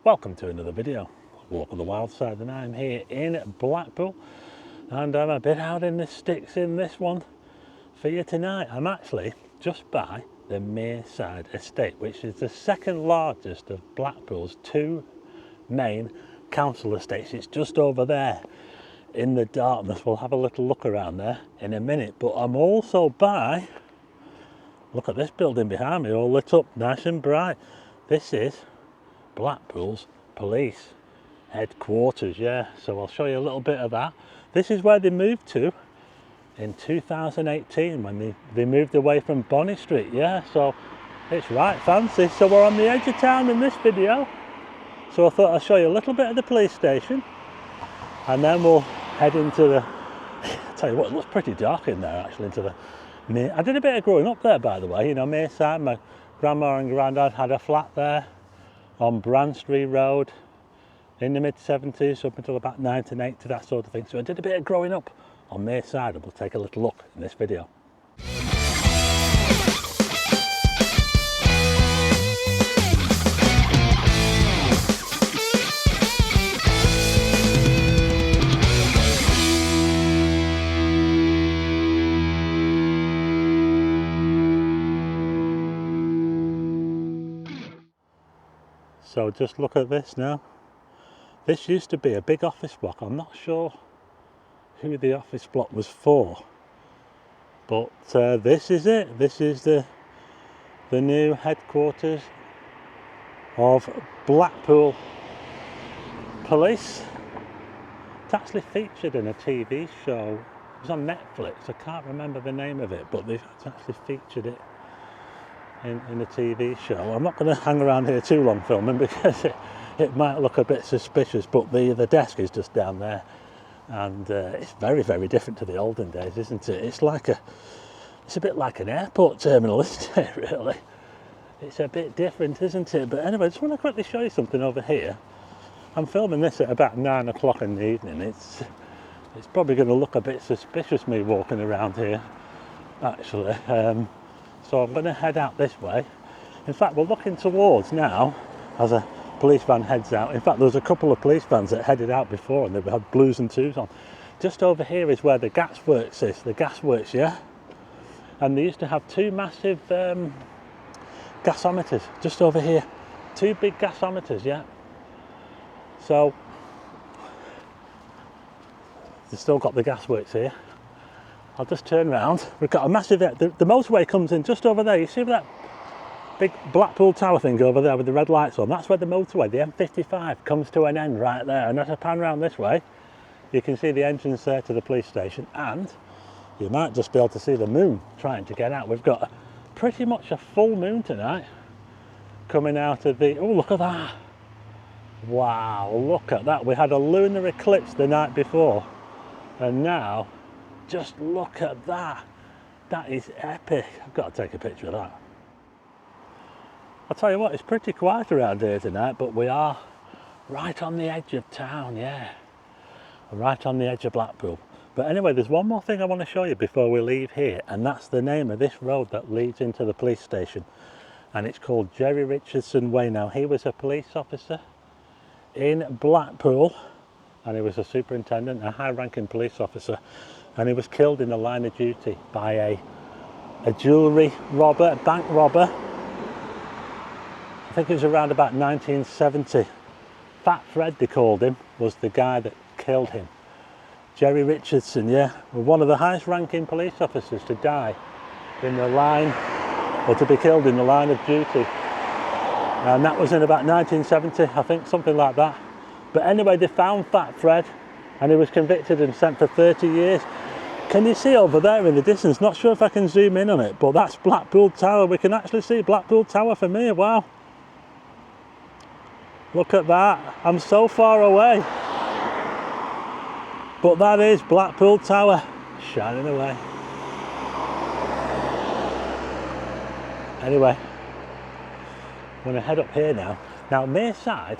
Welcome to another video, Walk on the Wild Side, and I'm here in Blackpool and I'm a bit out in the sticks in this one for you tonight. I'm actually just by the Mereside estate, which is the second largest of Blackpool's two main council estates. It's just over there in the darkness. We'll have a little look around there in a minute, but I'm also by, look at this building behind me, all lit up nice and bright. This is Blackpool's police headquarters, yeah, so I'll show you a little bit of that. This is where they moved to in 2018 when they moved away from Bonny Street, yeah, so it's right fancy. So we're on the edge of town in this video, so I thought I'd show you a little bit of the police station and then we'll head into the, I'll tell you what, it looks pretty dark in there actually, into the, I did a bit of growing up there, by the way, you know, Mereside. My grandma and granddad had a flat there on Branstry Road in the mid-70s up until about 1980, that sort of thing. So I did a bit of growing up on Mereside and we'll take a little look in this video. So just look at this now. This used to be a big office block. I'm not sure who the office block was for, but this is it. This is the new headquarters of Blackpool Police. It's actually featured in a TV show. It was on Netflix. I can't remember the name of it, but they've actually featured it in a TV show. I'm not going to hang around here too long filming because it might look a bit suspicious, but the desk is just down there, and it's very, very different to the olden days, isn't it? It's a bit like an airport terminal, isn't it, really? It's a bit different, isn't it? But anyway, I just want to quickly show you something over here. I'm filming this at about 9 o'clock in the evening. It's probably going to look a bit suspicious, me walking around here, actually. So I'm going to head out this way. In fact, we're looking towards now as a police van heads out. In fact, there was a couple of police vans that headed out before and they had blues and twos on. Just over here is where the gas works is, the gas works, yeah? And they used to have two massive gasometers just over here. Two big gasometers, yeah? So, they've still got the gas works here. I'll just turn around. We've got a massive, the motorway comes in just over there. You see that big Blackpool Tower thing over there with the red lights on? That's where the motorway, the M55, comes to an end right there. And as I pan around this way, you can see the entrance there to the police station, and you might just be able to see the moon trying to get out. We've got pretty much a full moon tonight coming out of the, oh, look at that. Wow, look at that. We had a lunar eclipse the night before, and now just look at that. That is epic. I've got to take a picture of that. I'll tell you what, it's pretty quiet around here tonight, but we are right on the edge of town, yeah. Right on the edge of Blackpool. But anyway, there's one more thing I want to show you before we leave here, and that's the name of this road that leads into the police station. And it's called Jerry Richardson Way. Now, he was a police officer in Blackpool, and he was a superintendent, a high-ranking police officer. And he was killed in the line of duty by a jewellery robber, a bank robber. I think it was around about 1970. Fat Fred, they called him, was the guy that killed him. Jerry Richardson, yeah, was one of the highest ranking police officers to die in the line, or to be killed in the line of duty. And that was in about 1970, I think, something like that. But anyway, they found Fat Fred and he was convicted and sent for 30 years. Can you see over there in the distance? Not sure if I can zoom in on it, but that's Blackpool Tower. We can actually see Blackpool Tower from here. Wow. Look at that. I'm so far away. But that is Blackpool Tower shining away. Anyway, I'm going to head up here now. Now, Mereside,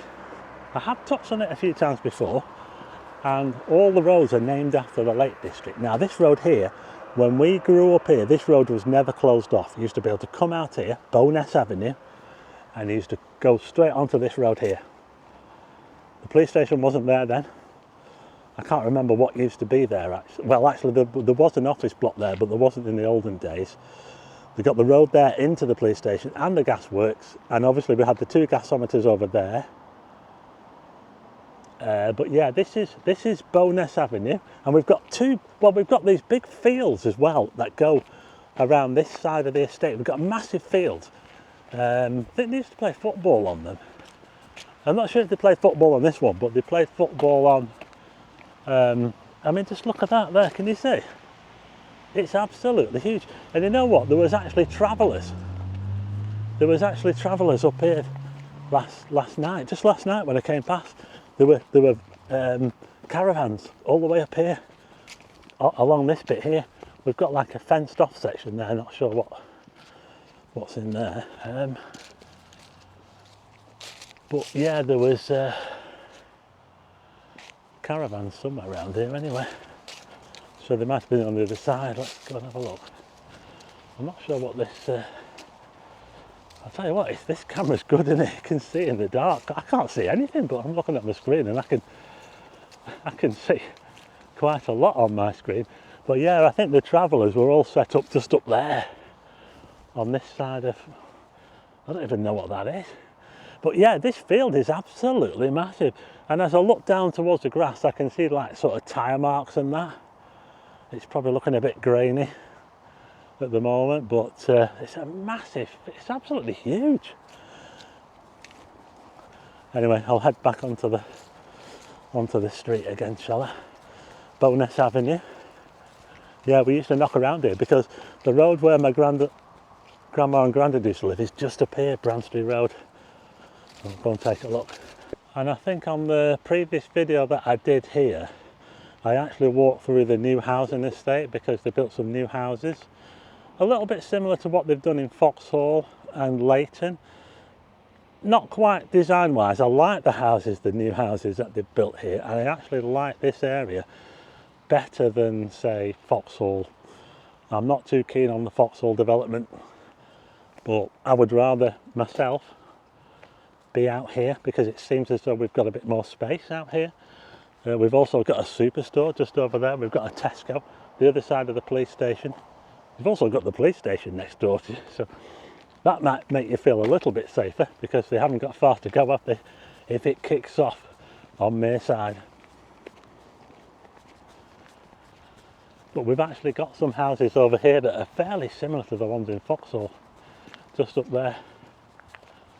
I have touched on it a few times before, and all the roads are named after the Lake District. Now, this road here, when we grew up here, this road was never closed off. You used to be able to come out here, Bowness Avenue, and you used to go straight onto this road here. The police station wasn't there then. I can't remember what used to be there actually. Well, actually there was an office block there, but there wasn't in the olden days. They got the road there into the police station and the gas works, and obviously we had the 2 gasometers over there. But yeah, this is Bowness Avenue, and we've got these big fields as well that go around this side of the estate. We've got massive fields. I think they used to play football on them. I'm not sure if they played football on this one, but they played football on. I mean, just look at that there. Can you see? It's absolutely huge. And you know what? There was actually travellers. There was actually travellers up here last night. Just last night when I came past, there were caravans all the way up here, along this bit here. We've got like a fenced off section there. Not sure what's in there. But yeah, there was caravans somewhere around here anyway. So they might have been on the other side. Let's go and have a look. I'm not sure what this... I'll tell you what, this camera's good, isn't it? You can see in the dark. I can't see anything, but I'm looking at the screen and I can see quite a lot on my screen. But yeah, I think the travellers were all set up just up there on this side of... I don't even know what that is. But yeah, this field is absolutely massive. And as I look down towards the grass, I can see like sort of tyre marks and that. It's probably looking a bit grainy at the moment, but it's it's absolutely huge. Anyway, I'll head back onto the street again, shall I? Bowness Avenue. Yeah, we used to knock around here because the road where my grandma and granddad used to live is just up here, Bramstree Road. I'll go and take a look. And I think on the previous video that I did here, I actually walked through the new housing estate because they built some new houses. A little bit similar to what they've done in Foxhall and Leighton. Not quite design wise. I like the houses, the new houses that they've built here. And I actually like this area better than, say, Foxhall. I'm not too keen on the Foxhall development, but I would rather myself be out here because it seems as though we've got a bit more space out here. We've also got a superstore just over there. We've got a Tesco, the other side of the police station. We've also got the police station next door to you, so that might make you feel a little bit safer because they haven't got far to go, have they, if it kicks off on Mereside. But we've actually got some houses over here that are fairly similar to the ones in Foxhall, just up there,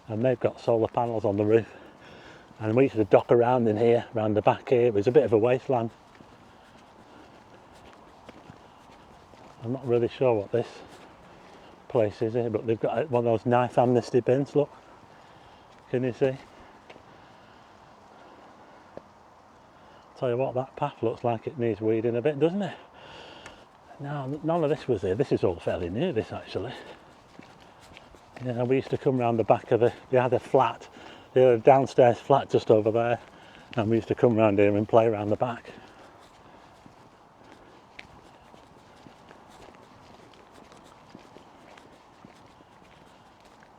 and they've got solar panels on the roof. And we used to dock around in here, around the back here. It was a bit of a wasteland. I'm not really sure what this place is here, but they've got one of those knife amnesty bins, look. Can you see? Tell you what, that path looks like it needs weeding a bit, doesn't it? No, none of this was here. This is all fairly new, this actually. Yeah, we used to come round the back of we had a flat. They had a downstairs flat just over there, and we used to come round here and play around the back.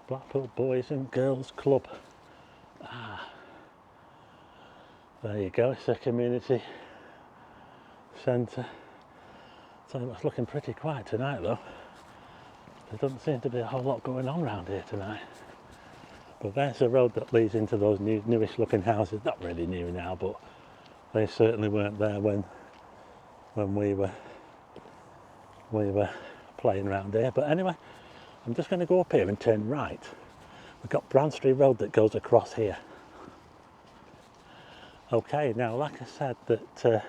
Blackpool Boys and Girls Club. There you go, it's a community centre. So it's looking pretty quiet tonight though. There doesn't seem to be a whole lot going on around here tonight. But there's a road that leads into those newish looking houses. Not really new now, but they certainly weren't there when we were playing around here. But anyway, I'm just going to go up here and turn right. We've got Bramstree Road that goes across here. Okay, now like I said that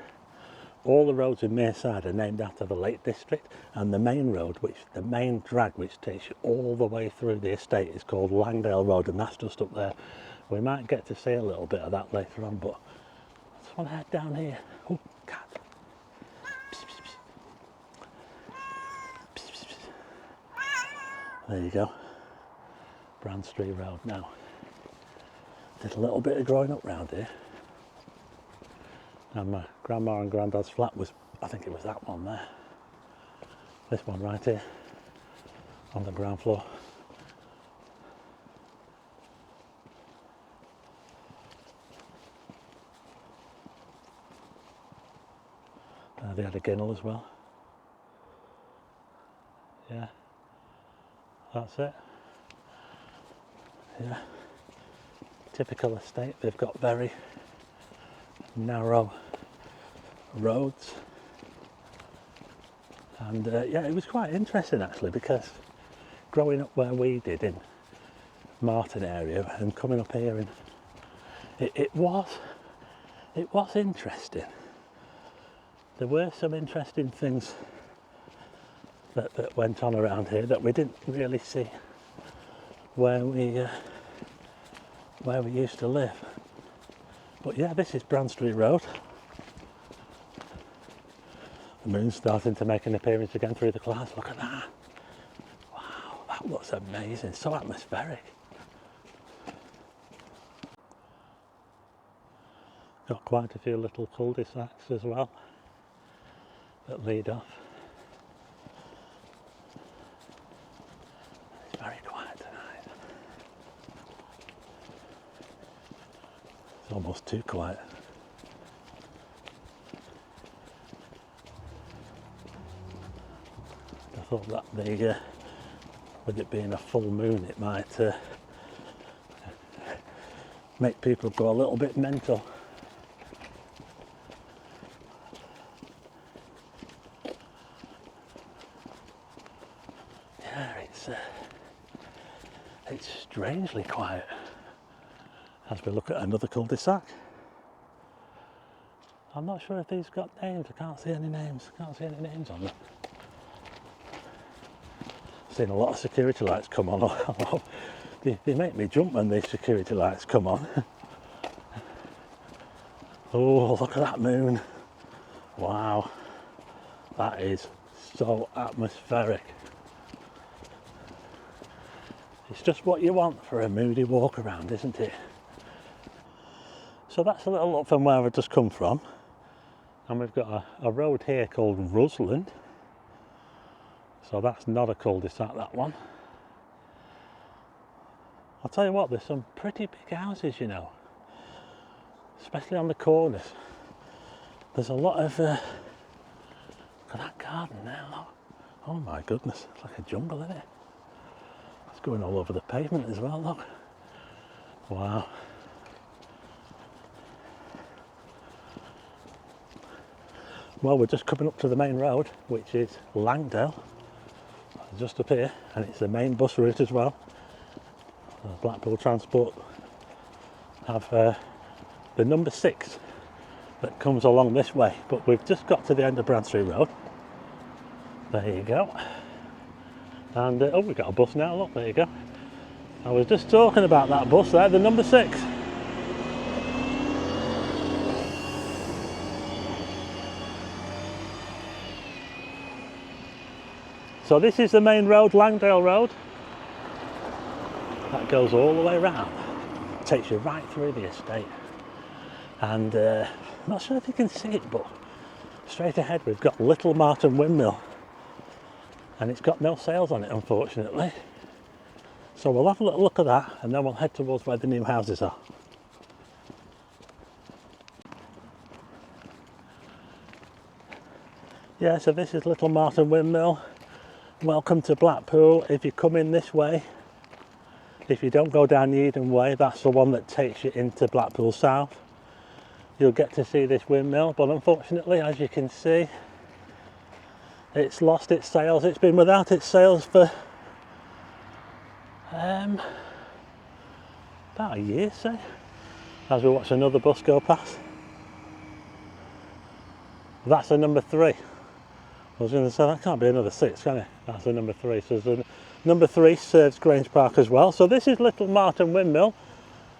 all the roads in Mereside are named after the Lake District, and the main road, the main drag which takes you all the way through the estate is called Langdale Road, and that's just up there. We might get to see a little bit of that later on, but I just want to head down here. Oh, cat. Psst, psst, psst. Psst, psst, psst. There you go. Bramstree Road now. Did a little bit of growing up round here. And my grandma and granddad's flat was, I think it was that one there. This one right here, on the ground floor. They had a ginnel as well. Yeah, that's it. Yeah, typical estate. They've got very narrow roads, and yeah, it was quite interesting actually, because growing up where we did in Martin area and coming up here, and it was interesting. There were some interesting things that went on around here that we didn't really see where we used to live. But yeah, this is Bradstreet Road. The moon's starting to make an appearance again through the clouds. Look at that. Wow, that looks amazing. So atmospheric. Got quite a few little cul-de-sacs as well that lead off. It's very quiet tonight. It's almost too quiet. I thought that with it being a full moon, it might make people go a little bit mental. Yeah, it's strangely quiet as we look at another cul-de-sac. I'm not sure if these got names. I can't see any names. Can't see any names on them. Seen a lot of security lights come on. They make me jump when these security lights come on. Oh, look at that moon. Wow, that is so atmospheric. It's just what you want for a moody walk around, isn't it? So that's a little up from where I've just come from, and we've got a road here called Rusland. So that's not a cul-de-sac, that one. I'll tell you what, there's some pretty big houses, you know, especially on the corners. There's a lot of look at that garden there, look. Oh my goodness, it's like a jungle, isn't it? It's going all over the pavement as well, look. Wow. Well, we're just coming up to the main road, which is Langdale, just up here, and it's the main bus route as well. Blackpool Transport have the number 6 that comes along this way, but we've just got to the end of Bradstreet Road. There you go. And oh, we've got a bus now, look, there you go. I was just talking about that bus there, the number 6. So this is the main road, Langdale Road. That goes all the way around. Takes you right through the estate. And I'm not sure if you can see it, but straight ahead we've got Little Martin Windmill. And it's got no sails on it, unfortunately. So we'll have a little look at that, and then we'll head towards where the new houses are. Yeah, so this is Little Martin Windmill. Welcome to Blackpool. If you come in this way, if you don't go down the Eden Way, that's the one that takes you into Blackpool South. You'll get to see this windmill, but unfortunately, as you can see, it's lost its sails. It's been without its sails for about a year, say, as we watch another bus go past. That's a number 3. I was going to say, that can't be another 6, can it? That's a number 3. So the number 3 serves Grange Park as well. So this is Little Martin Windmill,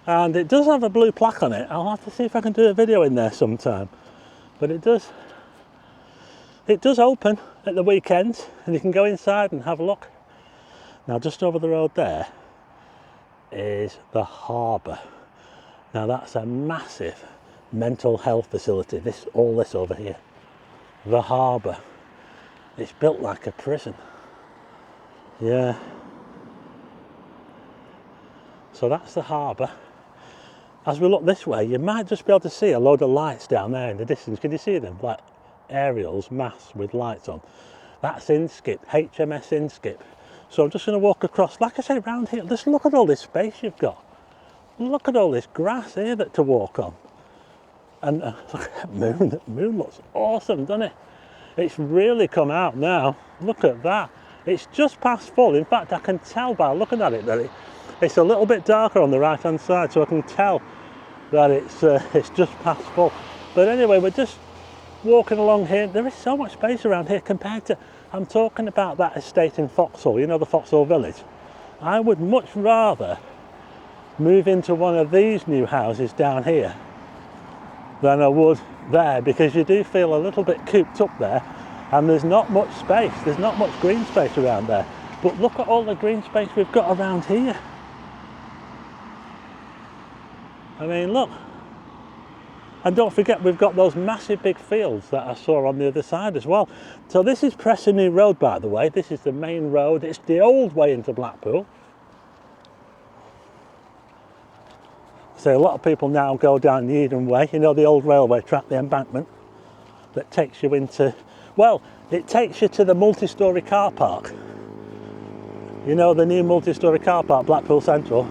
and it does have a blue plaque on it. I'll have to see if I can do a video in there sometime. But it does open at the weekends, and you can go inside and have a look. Now just over the road there is the harbour. Now that's a massive mental health facility, all this over here. The harbour. It's built like a prison. Yeah. So that's the harbour. As we look this way, you might just be able to see a load of lights down there in the distance. Can you see them? Like aerials, masts with lights on. That's Inskip, HMS Inskip. So I'm just going to walk across, like I say, around here. Just look at all this space you've got. Look at all this grass here to walk on. And look at that moon. That moon looks awesome, doesn't it? It's really come out now. Look at that. It's just past full. In fact, I can tell by looking at it that it's a little bit darker on the right hand side, so I can tell that it's just past full. But anyway, we're just walking along here. There is so much space around here compared to, I'm talking about that estate in Foxhall, you know, the Foxhall village. I would much rather move into one of these new houses down here than I would there, because you do feel a little bit cooped up there, and there's not much space, there's not much green space around there. But look at all the green space we've got around here. I mean, look. And don't forget, we've got those massive big fields that I saw on the other side as well. So this is Prestonby Road, by the way. This is the main road. It's the old way into Blackpool. So a lot of people now go down the Eden Way, you know, the old railway track, the embankment that takes you into, well, it takes you to the multi-storey car park. You know, the new multi-storey car park, Blackpool Central.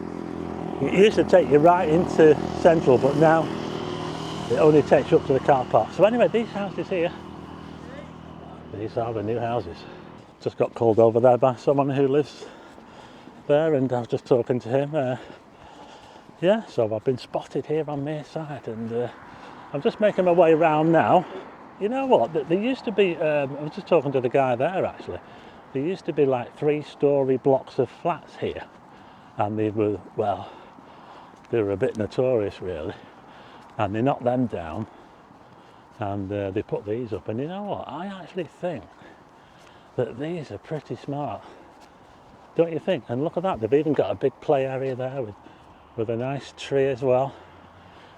It used to take you right into Central, but now it only takes you up to the car park. So anyway, these houses here, these are the new houses. Just got called over there by someone who lives there, and I was just talking to him. Yeah, so I've been spotted here on Mereside, and I'm just making my way around now. You know what, there used to be, I was just talking to the guy there actually, there used to be like 3-storey blocks of flats here, and they were, well, they were a bit notorious really, and they knocked them down, and they put these up, and you know what, I actually think that these are pretty smart, don't you think? And look at that, they've even got a big play area there with a nice tree as well.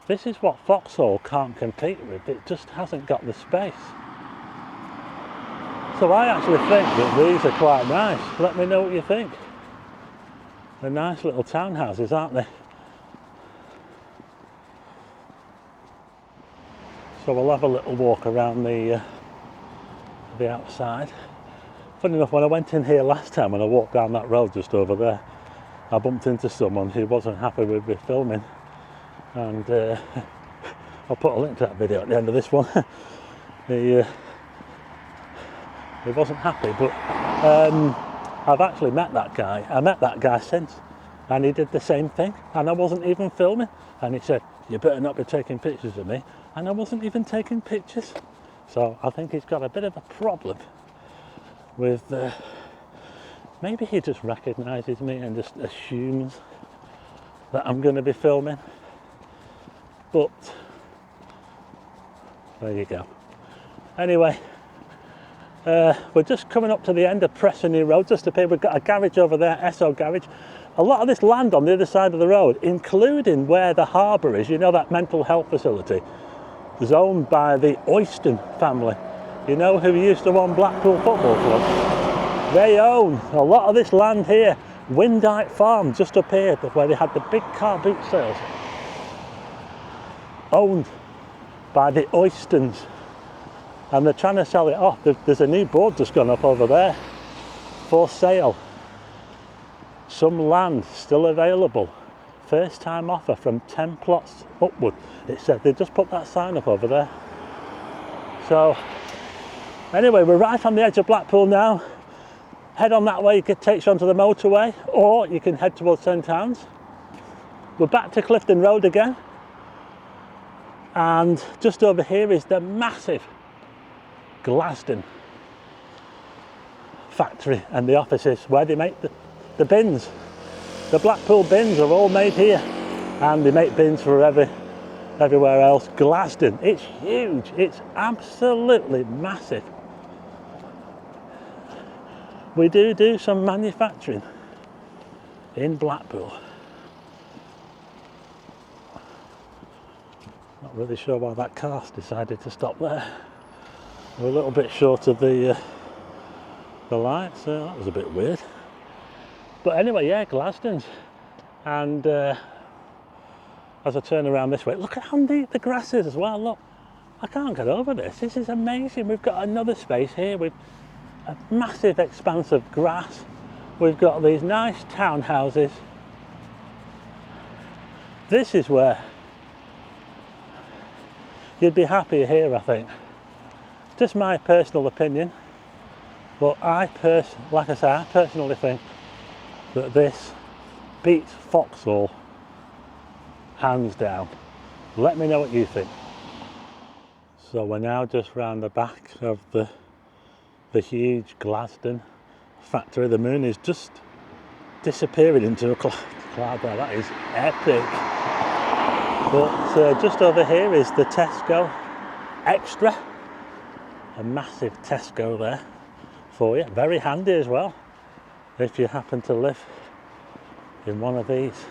This is what Foxhall can't compete with, it just hasn't got the space. So I actually think that these are quite nice. Let me know what you think. They're nice little townhouses, aren't they? So we'll have a little walk around the outside. Funny enough, when I went in here last time, when I walked down that road just over there, I bumped into someone who wasn't happy with me filming, and I'll put a link to that video at the end of this one. He wasn't happy, but I've actually met that guy. I met that guy since, and he did the same thing, and I wasn't even filming, and he said, you better not be taking pictures of me, and I wasn't even taking pictures. So I think he's got a bit of a problem with maybe he just recognises me and just assumes that I'm going to be filming. But there you go. Anyway, we're just coming up to the end of Prestonby Road, just up here. We've got a garage over there, Esso Garage. A lot of this land on the other side of the road, including where the harbour is, you know, that mental health facility, is owned by the Oyston family. You know, who used to own Blackpool Football Club? They own a lot of this land here. Windite Farm, just up here, where they had the big car boot sales. Owned by the Oystons. And they're trying to sell it off. There's a new board just gone up over there. For sale. Some land still available. First time offer from 10 plots upward. It said, they just put that sign up over there. So, anyway, we're right on the edge of Blackpool now. Head on that way, it takes you onto the motorway, or you can head towards St Anne's. We're back to Clifton Road again. And just over here is the massive Glaston factory and the offices where they make the bins. The Blackpool bins are all made here, and they make bins for everywhere else. Glaston, it's huge, it's absolutely massive. We do some manufacturing in Blackpool. Not really sure why that car decided to stop there. We're a little bit short of the lights, so that was a bit weird. But anyway, yeah, Glaston's. And as I turn around this way, look at how deep the grass is as well, look. I can't get over this. This is amazing. We've got another space here with a massive expanse of grass. We've got these nice townhouses. This is where you'd be happier here, I think. Just my personal opinion, but like I say, I personally think that this beats Foxhall hands down. Let me know what you think. So we're now just round the back of the huge Glaston factory. The moon is just disappearing into a cloud there. That is epic. But just over here is the Tesco Extra. A massive Tesco there for you. Very handy as well if you happen to live in one of these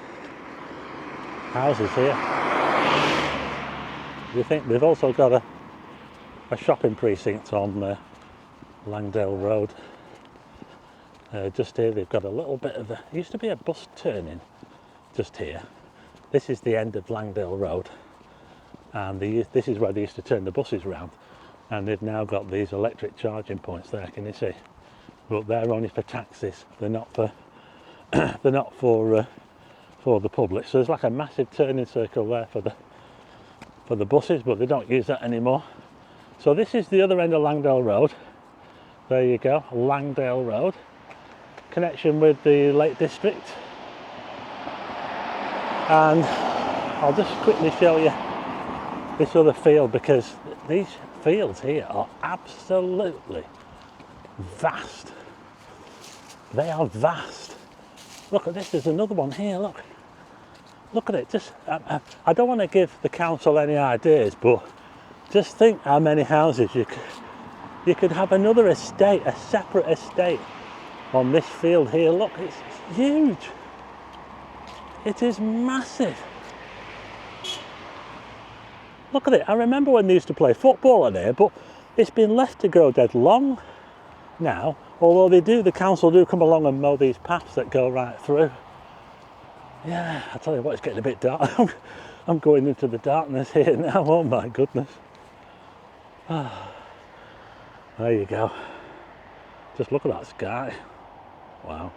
houses here. You think they've also got a shopping precinct on Langdale Road. Just here they've got a little bit of used to be a bus turning just here. This is the end of Langdale Road, and this is where they used to turn the buses round, and they've now got these electric charging points there, can you see? But they're only for taxis, they're not for they're not for the public. So there's like a massive turning circle there for the buses, but they don't use that anymore. So this is the other end of Langdale Road. There you go, Langdale Road. Connection with the Lake District. And I'll just quickly show you this other field, because these fields here are absolutely vast. They are vast. Look at this, there's another one here, look. Look at it, just, I don't want to give the council any ideas, but just think how many houses you could have another estate, a separate estate on this field here. Look, it's huge. It is massive. Look at it. I remember when they used to play football on here, but it's been left to grow dead long now. Although the council do come along and mow these paths that go right through. Yeah, I tell you what, it's getting a bit dark. I'm going into the darkness here now. Oh my goodness. There you go. Just look at that sky. Wow.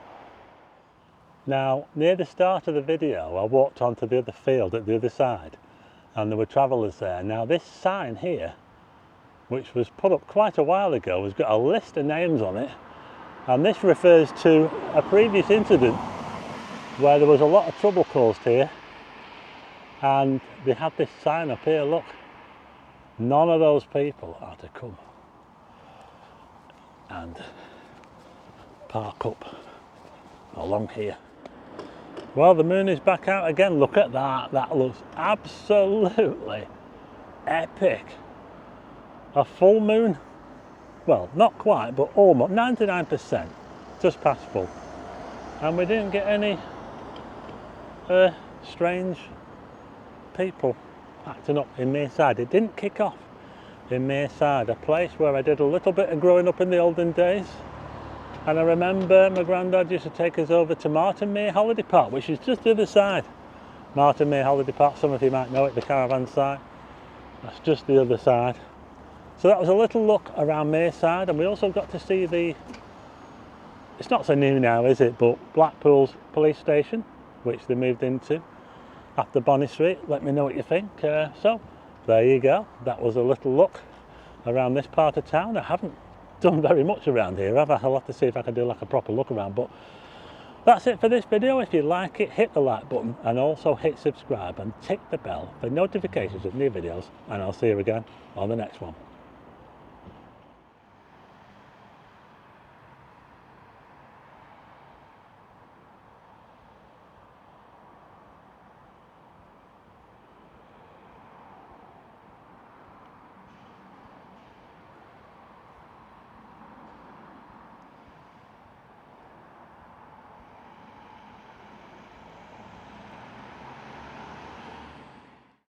Now, near the start of the video, I walked onto the other field at the other side, and there were travellers there. Now, this sign here, which was put up quite a while ago, has got a list of names on it, and this refers to a previous incident where there was a lot of trouble caused here, and they had this sign up here, look. None of those people are to come and park up along here. Well, the moon is back out again. Look at that. That looks absolutely epic. A full moon. Well, not quite, but almost 99%. Just past full. And we didn't get any strange people acting up in Mereside. It didn't kick off in Mereside, a place where I did a little bit of growing up in the olden days. And I remember my granddad used to take us over to Martinmere Holiday Park, which is just the other side. Martinmere Holiday Park, some of you might know it, the caravan site. That's just the other side. So that was a little look around Mereside, and we also got to see it's not so new now, is it, but Blackpool's police station, which they moved into after Bonny Street. Let me know what you think. So there you go. That was a little look around this part of town. I haven't done very much around here, have I? I'll have to see if I can do like a proper look around, but that's it for this video. If you like it, hit the like button and also hit subscribe and tick the bell for notifications of new videos, and I'll see you again on the next one.